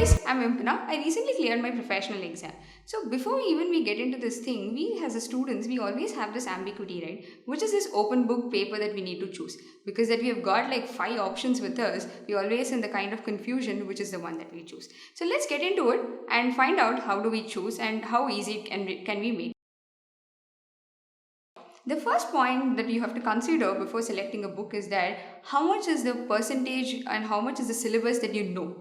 guys, I'm Impana. I recently cleared my professional exam. So before even we get into this thing, we as a students, we always have this ambiguity, right? Which is this open book paper that we need to choose. Because that we have got like 5 options with us, we always in the kind of confusion, which is the one that we choose. So let's get into it and find out how do we choose and how easy can we make. The first point that you have to consider before selecting a book is that how much is the percentage and how much is the syllabus that you know.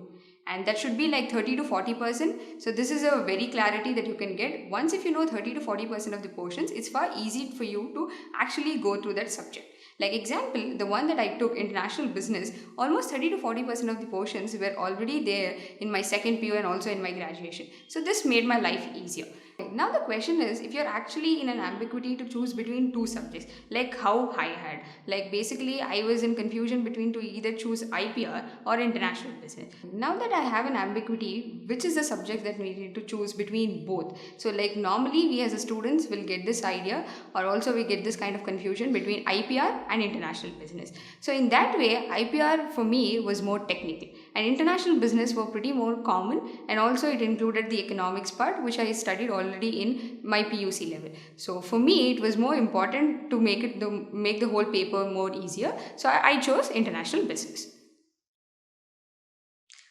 And that should be like 30 to 40%. So this is a very clarity that you can get. Once if you know 30 to 40% of the portions, it's far easy for you to actually go through that subject. Like example, the one that I took, international business, almost 30 to 40% of the portions were already there in my second PU and also in my graduation. So this made my life easier. Now the question is, if you're actually in an ambiguity to choose between two subjects, like how I had, like basically I was in confusion between to either choose IPR or international business. Now that I have an ambiguity, which is the subject that we need to choose between both? So like normally we as a students will get this idea, or also we get this kind of confusion between IPR and international business. So in that way, IPR for me was more technical and international business were pretty more common, and also it included the economics part, which I studied already in my PUC level. So for me it was more important to make the whole paper more easier, so I chose international business.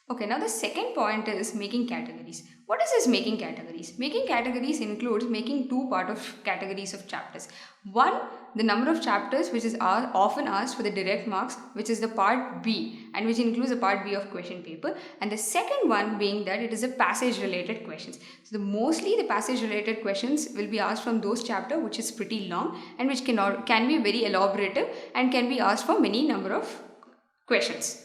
Okay, now the second point is making categories. What is this making categories? Making categories includes making two part of categories of chapters. One, the number of chapters which is often asked for the direct marks, which is the part B, and which includes the part B of question paper. And the second one being that it is a passage related questions. So mostly the passage related questions will be asked from those chapter which is pretty long and which can be very elaborative and can be asked for many number of questions.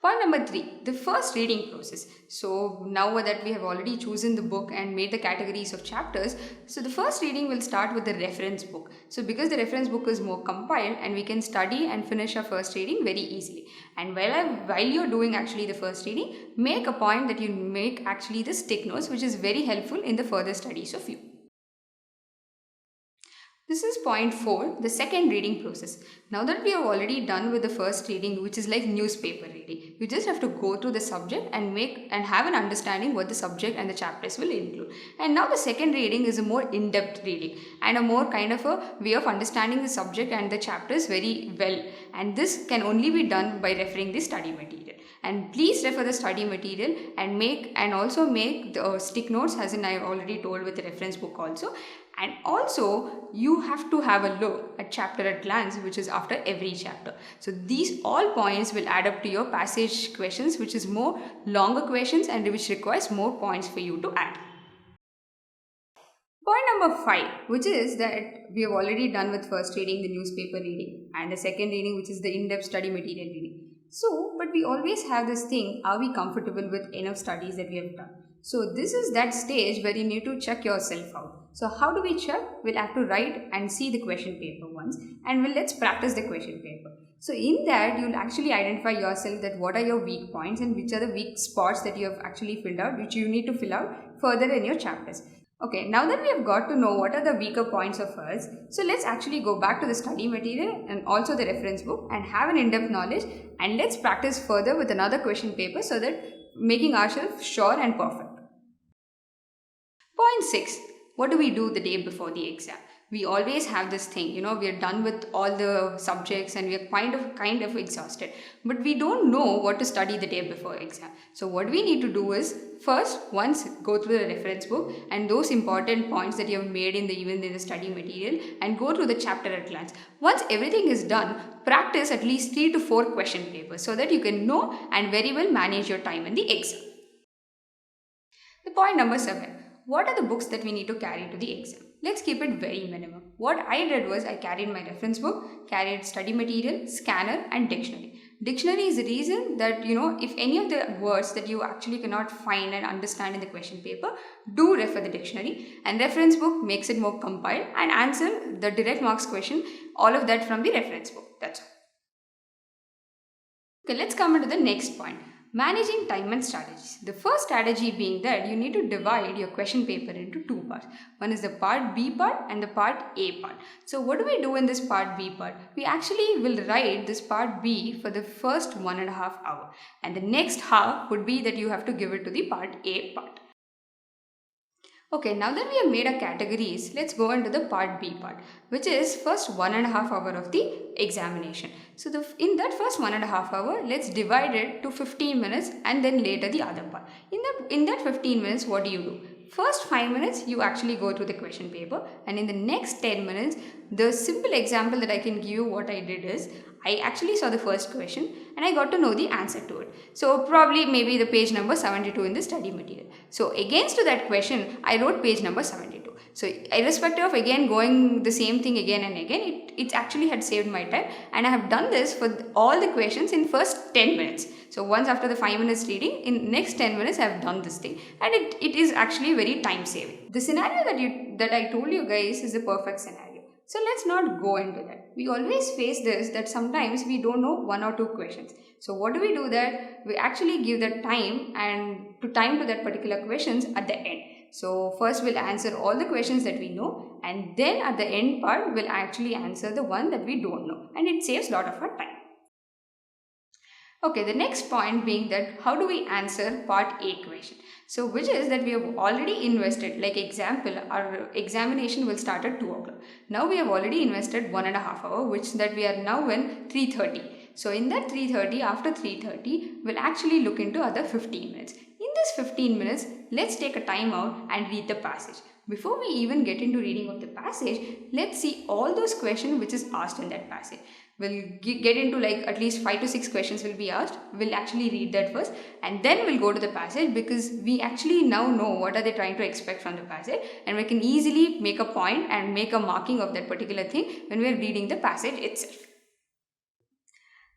Point number 3, the first reading process. So now that we have already chosen the book and made the categories of chapters, so the first reading will start with the reference book. So because the reference book is more compiled and we can study and finish our first reading very easily. And while you're doing actually the first reading, make a point that you make actually the stick notes, which is very helpful in the further studies of you. This is point 4, the second reading process. Now that we have already done with the first reading, which is like newspaper reading, you just have to go through the subject and have an understanding what the subject and the chapters will include. And now the second reading is a more in-depth reading and a more kind of a way of understanding the subject and the chapters very well. And this can only be done by referring the study material. And please refer the study material and also make the stick notes, as in I have already told with the reference book also. And also you have to have a look at chapter at glance, which is after every chapter. So these all points will add up to your passage questions, which is more longer questions and which requires more points for you to add. Point number 5, which is that we have already done with first reading, the newspaper reading, and the second reading, which is the in-depth study material reading. So, but we always have this thing, are we comfortable with enough studies that we have done? So this is that stage where you need to check yourself out. So how do we check? We'll have to write and see the question paper once, and let's practice the question paper. So in that, you'll actually identify yourself that what are your weak points and which are the weak spots that you have actually filled out, which you need to fill out further in your chapters. Okay, now that we have got to know what are the weaker points of ours, so let's actually go back to the study material and also the reference book and have an in-depth knowledge, and let's practice further with another question paper so that making ourselves sure and perfect. Point 6. What do we do the day before the exam? We always have this thing, we are done with all the subjects and we are kind of exhausted, but we don't know what to study the day before exam. So what we need to do is first once go through the reference book and those important points that you have made even in the study material, and go through the chapter at glance. Once everything is done, practice at least 3 to 4 question papers so that you can know and very well manage your time in the exam. The point number 7. What are the books that we need to carry to the exam? Let's keep it very minimum. What I did was I carried my reference book, carried study material, scanner and dictionary. Dictionary is the reason that, if any of the words that you actually cannot find and understand in the question paper, do refer the dictionary, and reference book makes it more compiled and answer the direct marks question, all of that from the reference book. That's all. Okay, let's come into the next point. Managing time and strategies. The first strategy being that you need to divide your question paper into two parts. One is the part B part and the part A part. So what do we do in this part B part? We actually will write this part B for the first 1.5 hours, and the next half would be that you have to give it to the part A part. Okay, now that we have made our categories, let's go into the part B part, which is first 1.5 hour of the examination. So in that first 1.5 hour, let's divide it to 15 minutes and then later the other part. In that 15 minutes, what do you do? First 5 minutes, you actually go through the question paper, and in the next 10 minutes, the simple example that I can give you what I did is, I actually saw the first question and I got to know the answer to it. So probably maybe the page number 72 in the study material. So against to that question, I wrote page number 72. So irrespective of again going the same thing again and again, it actually had saved my time, and I have done this for all the questions in first 10 minutes. So once after the 5 minutes reading, in next 10 minutes I have done this thing, and it is actually very time saving. The scenario that I told you guys is the perfect scenario. So let's not go into that. We always face this, that sometimes we don't know one or two questions. So what do we do that? We actually give that time to that particular questions at the end. So first we'll answer all the questions that we know, and then at the end part we'll actually answer the one that we don't know, and it saves a lot of our time. Okay, the next point being that how do we answer part A question? So which is that we have already invested, like example, our examination will start at 2 o'clock. Now we have already invested 1.5 hours, which that we are now in 3:30. So in that 3:30, after 3:30, we'll actually look into other 15 minutes. In this 15 minutes, let's take a time out and read the passage. Before we even get into reading of the passage, let's see all those questions which is asked in that passage. We'll get into like at least 5 to 6 questions will be asked. We'll actually read that first, and then we'll go to the passage, because we actually now know what are they trying to expect from the passage, and we can easily make a point and make a marking of that particular thing when we're reading the passage itself.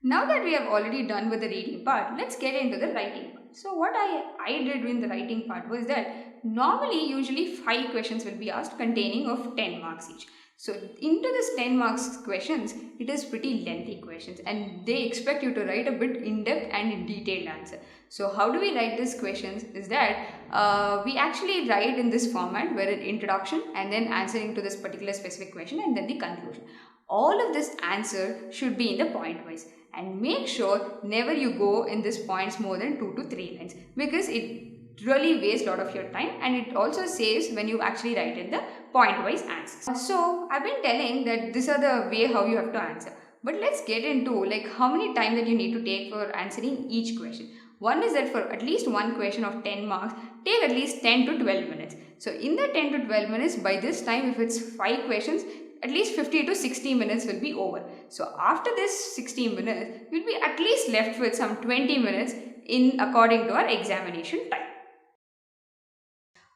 Now that we have already done with the reading part, let's get into the writing part. So what I did in the writing part was that normally usually 5 questions will be asked containing of 10 marks each. So into this 10 marks questions, it is pretty lengthy questions, and they expect you to write a bit in-depth and in detailed answer. So how do we write these questions is that we actually write in this format, where an introduction and then answering to this particular specific question and then the conclusion. All of this answer should be in the point wise, and make sure never you go in this points more than 2 to 3 lines, because it really wastes a lot of your time, and it also saves when you actually write in the point wise answers. So I've been telling that these are the way how you have to answer, but let's get into like how many time that you need to take for answering each question. One is that for at least one question of 10 marks, take at least 10 to 12 minutes. So in the 10 to 12 minutes, by this time if it's 5 questions, at least 50 to 60 minutes will be over. So after this 60 minutes, we'll be at least left with some 20 minutes in according to our examination time.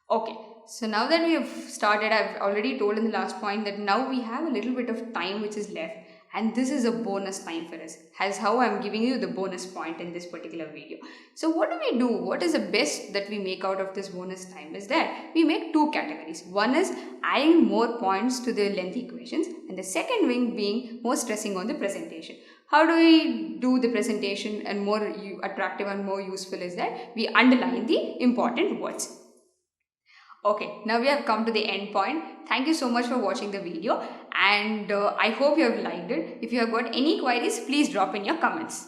Okay, so now that we have started, I've already told in the last point that now we have a little bit of time which is left, and this is a bonus time for us, as how I'm giving you the bonus point in this particular video. So what do we do? What is the best that we make out of this bonus time is that we make 2 categories. One is adding more points to the lengthy questions, and the second wing being more stressing on the presentation. How do we do the presentation and more attractive and more useful is that we underline the important words. Okay, now we have come to the end point. Thank you so much for watching the video, and I hope you have liked it. If you have got any queries, please drop in your comments.